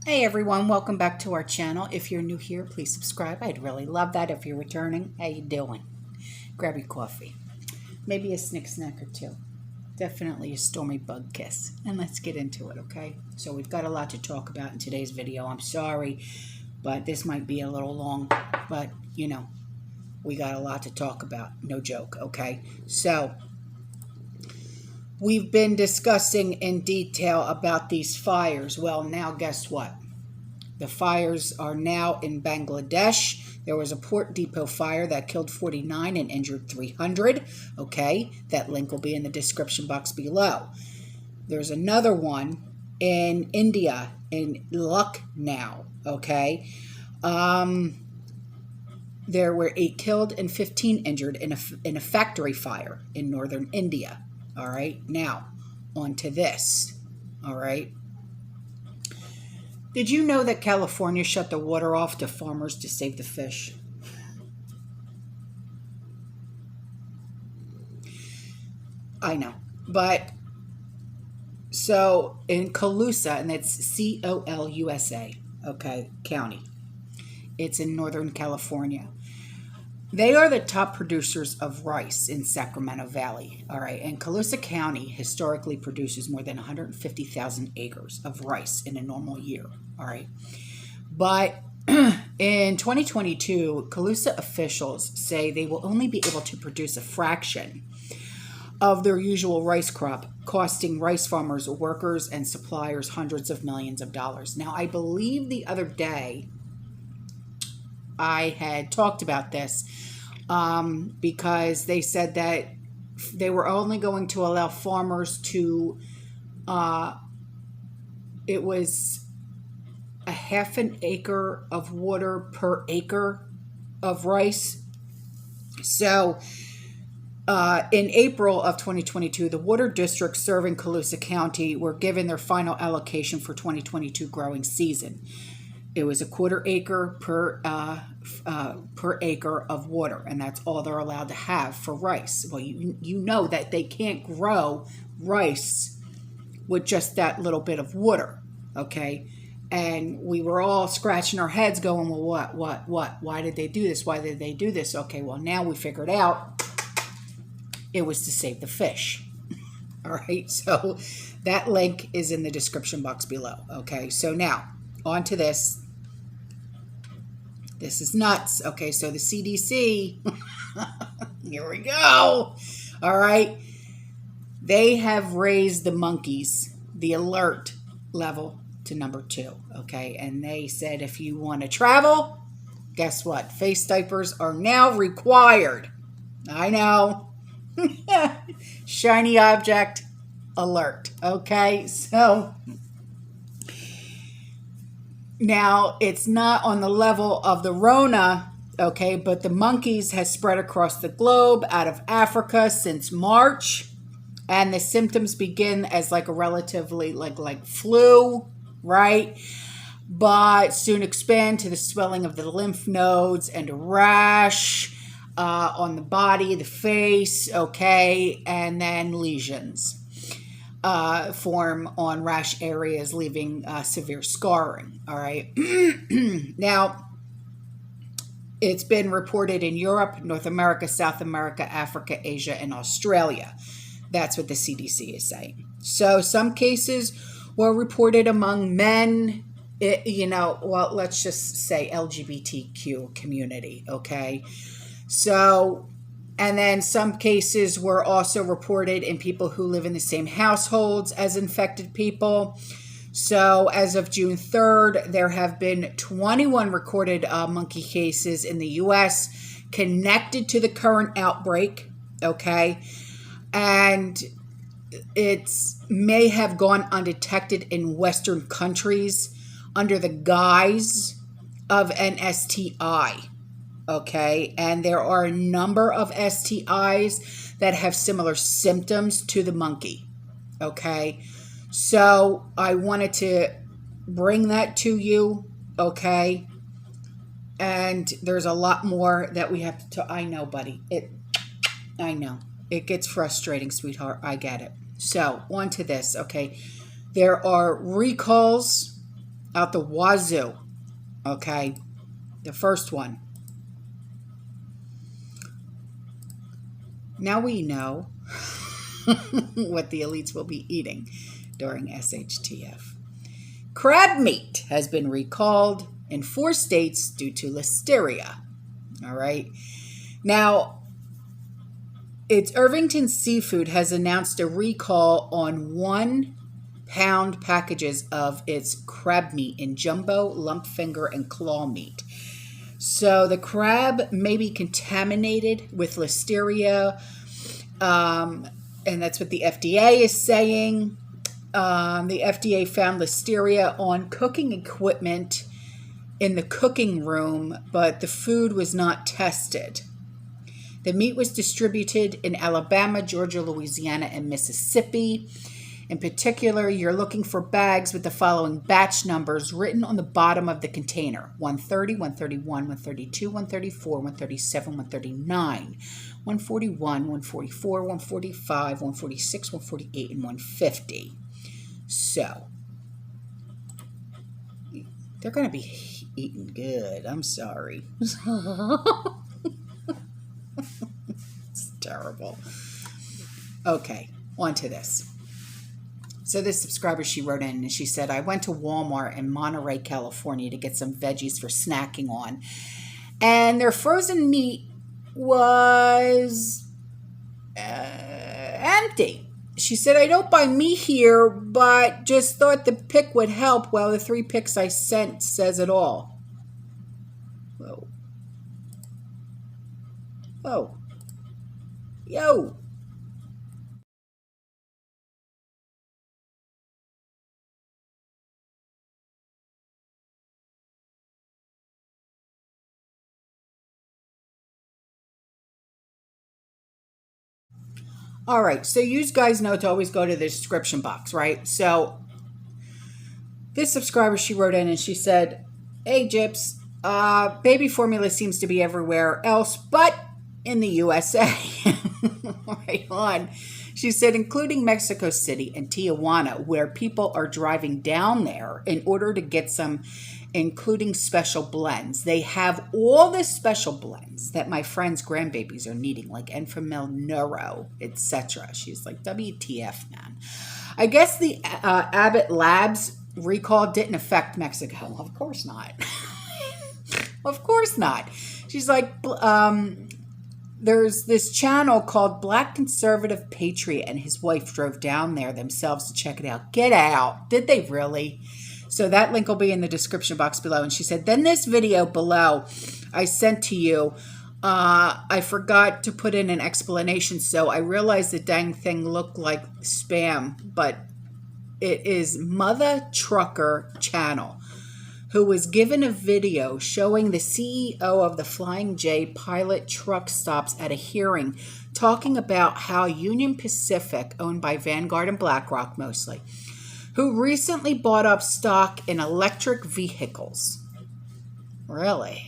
Hey everyone, welcome back to our channel. If you're new here, please subscribe. I'd really love that. If you're returning, how you doing? Grab your coffee. Maybe a snack or two. Definitely a stormy bug kiss. And let's get into it, okay? So we've got a lot to talk about in today's video. I'm sorry, but this might be a little long, but you know, we got a lot to talk about. No joke, okay? So we've been discussing in detail about these fires. Well, now guess what? The fires are now in Bangladesh. There was a port depot fire that killed 49 and injured 300. Okay, that link will be in the description box below. There's another one in India, in Lucknow. Okay, there were 8 killed and 15 injured in a factory fire in northern India. All right, now on to this. All right. Did you know that California shut the water off to farmers to save the fish? I know. But, so in Colusa, and that's C-O-L-U-S-A, okay, county. It's in Northern California. They are the top producers of rice in Sacramento Valley, all right? And Colusa County historically produces more than 150,000 acres of rice in a normal year, all right? But in 2022, Colusa officials say they will only be able to produce a fraction of their usual rice crop, costing rice farmers, workers, and suppliers hundreds of millions of dollars. Now, I believe the other day I had talked about this because they said that they were only going to allow farmers to, it was a half an acre of water per acre of rice. So in April of 2022, the water districts serving Colusa County were given their final allocation for 2022 growing season. It was a quarter acre per acre of water, and that's all they're allowed to have for rice. Well, you know that they can't grow rice with just that little bit of water, okay? And we were all scratching our heads going, well, what? Why did they do this? Why did they do this? Okay, well, now we figured out it was to save the fish. All right, so that link is in the description box below, okay? So now, on to this. This is nuts. Okay, so the CDC, here we go. All right, they have raised the monkeys, the alert level, to number 2. Okay, and they said if you want to travel, guess what? Face diapers are now required. I know. Shiny object alert. Okay, so now, it's not on the level of the Rona, okay, but the monkeys has spread across the globe out of Africa since March, and the symptoms begin as like a relatively like flu, right? But soon expand to the swelling of the lymph nodes and a rash on the body, the face, okay, and then lesions form on rash areas, leaving severe scarring. All right. Now, it's been reported in Europe, North America, South America, Africa, Asia, and Australia. That's what the CDC is saying. So some cases were reported among men, well, let's just say LGBTQ community, okay? So, and then some cases were also reported in people who live in the same households as infected people. So as of June 3rd, there have been 21 recorded monkey cases in the U.S. connected to the current outbreak, okay? And it may have gone undetected in Western countries under the guise of an STI. Okay, and there are a number of STIs that have similar symptoms to the monkey. Okay, so I wanted to bring that to you. Okay, and there's a lot more that we have to. I know, buddy. I know it gets frustrating, sweetheart. I get it. So on to this. Okay, there are recalls out the wazoo. Okay, the first one. Now we know what the elites will be eating during SHTF. Crab meat has been recalled in 4 states due to listeria. All right. Now, it's Irvington Seafood has announced a recall on 1-pound packages of its crab meat in jumbo, lump finger, and claw meat. So the crab may be contaminated with listeria, and that's what the FDA is saying. The FDA found listeria on cooking equipment in the cooking room, but the food was not tested. The meat was distributed in Alabama, Georgia, Louisiana, and Mississippi. In particular, you're looking for bags with the following batch numbers written on the bottom of the container: 130, 131, 132, 134, 137, 139, 141, 144, 145, 146, 148, and 150. So, they're going to be eating good. I'm sorry. It's terrible. Okay, on to this. So this subscriber, she wrote in and she said, I went to Walmart in Monterey, California to get some veggies for snacking on. And their frozen meat was empty. She said, I don't buy meat here, but just thought the pic would help. Well, the 3 pics I sent says it all. Whoa. Whoa. Yo. All right, so you guys know to always go to the description box, right? So this subscriber, she wrote in and she said, hey, Gyps, baby formula seems to be everywhere else but in the USA. Right on. She said, including Mexico City and Tijuana, where people are driving down there in order to get some, including special blends. They have all the special blends that my friends' grandbabies are needing, like Enfamil Neuro, etc. She's like, WTF, man. I guess the Abbott Labs recall didn't affect Mexico. Of course not. Of course not. She's like, there's this channel called Black Conservative Patriot, and his wife drove down there themselves to check it out. Get out. Did they really? So that link will be in the description box below. And she said, then this video below I sent to you, I forgot to put in an explanation. So I realized the dang thing looked like spam, but it is Mother Trucker Channel, who was given a video showing the CEO of the Flying J pilot truck stops at a hearing, talking about how Union Pacific, owned by Vanguard and BlackRock mostly, who recently bought up stock in electric vehicles, really,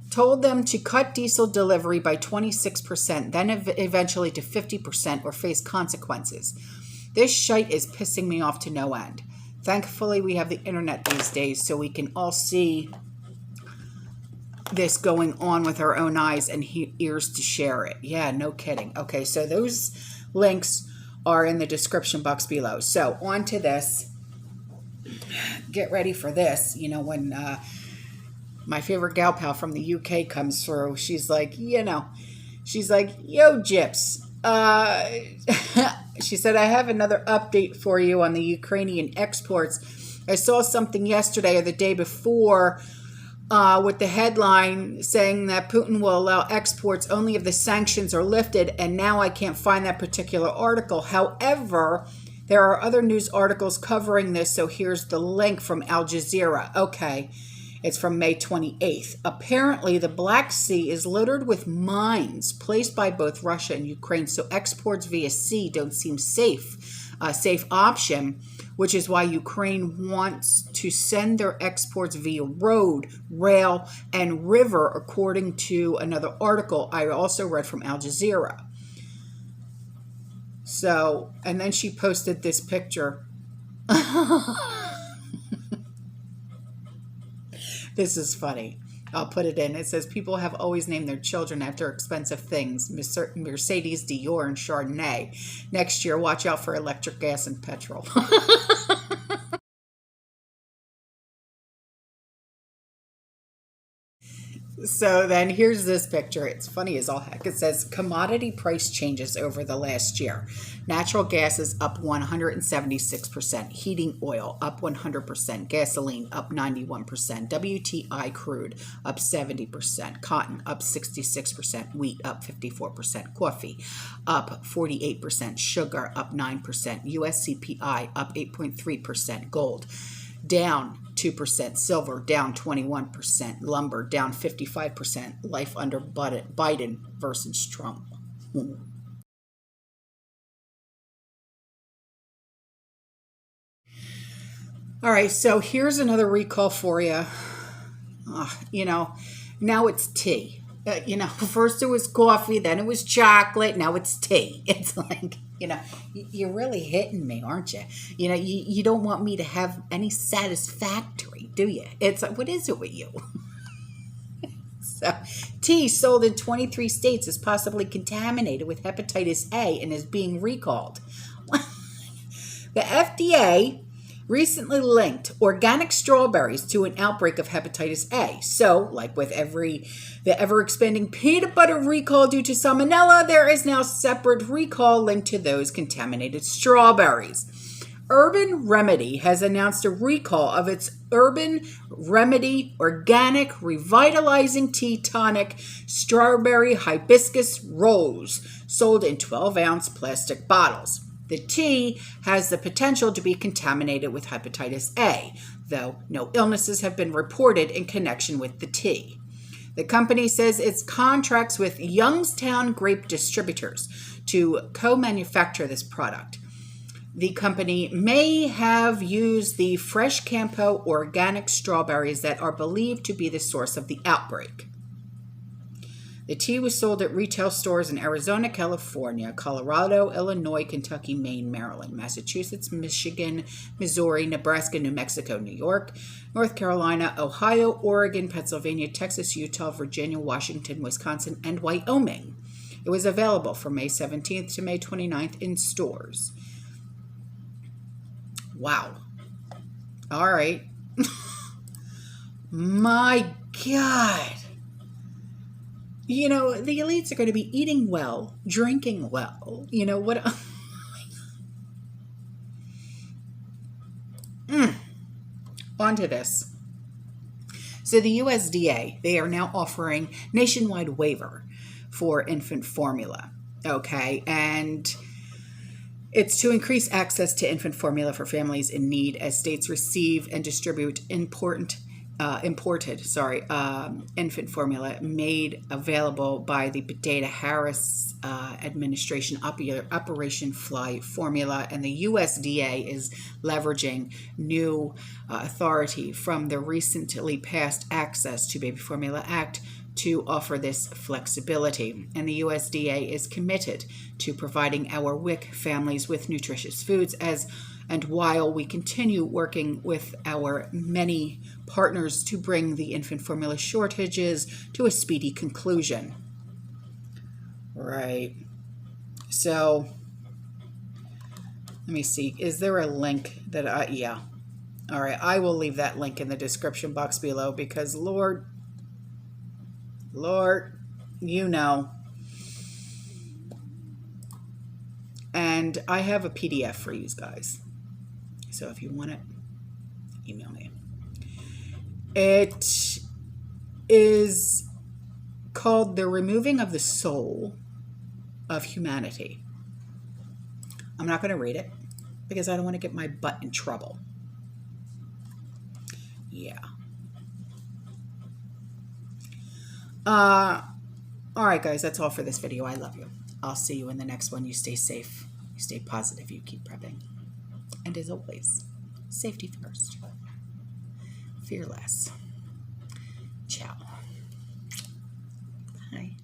told them to cut diesel delivery by 26%, then eventually to 50%, or face consequences. This shite is pissing me off to no end. Thankfully, we have the internet these days, so we can all see this going on with our own eyes and ears to share it. Yeah, no kidding. Okay, so those links are in the description box below. So on to this. Get ready for this. You know, when my favorite gal pal from the UK comes through, she's like, she's like, yo, Gyps. She said, I have another update for you on the Ukrainian exports. I saw something yesterday or the day before with the headline saying that Putin will allow exports only if the sanctions are lifted, and now I can't find that particular article. However, there are other news articles covering this, so here's the link from Al Jazeera. Okay, it's from May 28th. Apparently, the Black Sea is littered with mines placed by both Russia and Ukraine, so exports via sea don't seem a safe option, which is why Ukraine wants to send their exports via road, rail, and river, according to another article I also read from Al Jazeera. So, and then she posted this picture. This is funny. I'll put it in. It says people have always named their children after expensive things: Mercedes, Dior, and Chardonnay. Next year, watch out for electric, gas, and petrol. So then here's this picture. It's funny as all heck. It says commodity price changes over the last year. Natural gas is up 176%. Heating oil up 100%. Gasoline up 91%. WTI crude up 70%. Cotton up 66%. Wheat up 54%. Coffee up 48%. Sugar up 9%. US CPI up 8.3%. Gold down 2%, silver down 21%, lumber down 55%, life under Biden versus Trump. All right, so here's another recall for you. Now it's tea. First it was coffee, then it was chocolate, now it's tea. It's like, you're really hitting me, aren't you? You don't want me to have any satisfactory, do you? It's like, what is it with you? So, tea sold in 23 states is possibly contaminated with hepatitis A and is being recalled. The FDA recently linked organic strawberries to an outbreak of hepatitis A. So, like with the ever-expanding peanut butter recall due to salmonella, there is now separate recall linked to those contaminated strawberries. Urban Remedy has announced a recall of its Urban Remedy Organic Revitalizing Tea Tonic Strawberry Hibiscus Rose, sold in 12-ounce plastic bottles. The tea has the potential to be contaminated with hepatitis A, though no illnesses have been reported in connection with the tea. The company says it contracts with Youngstown grape distributors to co-manufacture this product. The company may have used the Fresh Campo organic strawberries that are believed to be the source of the outbreak. The tea was sold at retail stores in Arizona, California, Colorado, Illinois, Kentucky, Maine, Maryland, Massachusetts, Michigan, Missouri, Nebraska, New Mexico, New York, North Carolina, Ohio, Oregon, Pennsylvania, Texas, Utah, Virginia, Washington, Wisconsin, and Wyoming. It was available from May 17th to May 29th in stores. Wow. All right. My God. The elites are going to be eating well, drinking well. What? On to this. So the USDA, they are now offering nationwide waiver for infant formula. Okay. And it's to increase access to infant formula for families in need as states receive and distribute imported infant formula made available by the Biden-Harris administration Operation Fly Formula, and the USDA is leveraging new authority from the recently passed Access to Baby Formula Act to offer this flexibility. And the USDA is committed to providing our WIC families with nutritious foods and while we continue working with our many partners to bring the infant formula shortages to a speedy conclusion. Right. So, let me see. Is there a link that yeah. All right. I will leave that link in the description box below because Lord, And I have a PDF for you guys. So if you want it, email me. It is called The Removing of the Soul of Humanity. I'm not going to read it because I don't want to get my butt in trouble. Yeah. All right, guys, that's all for this video. I love you. I'll see you in the next one. You stay safe. You stay positive. You keep prepping. And as always, safety first. Fear less. Ciao. Bye.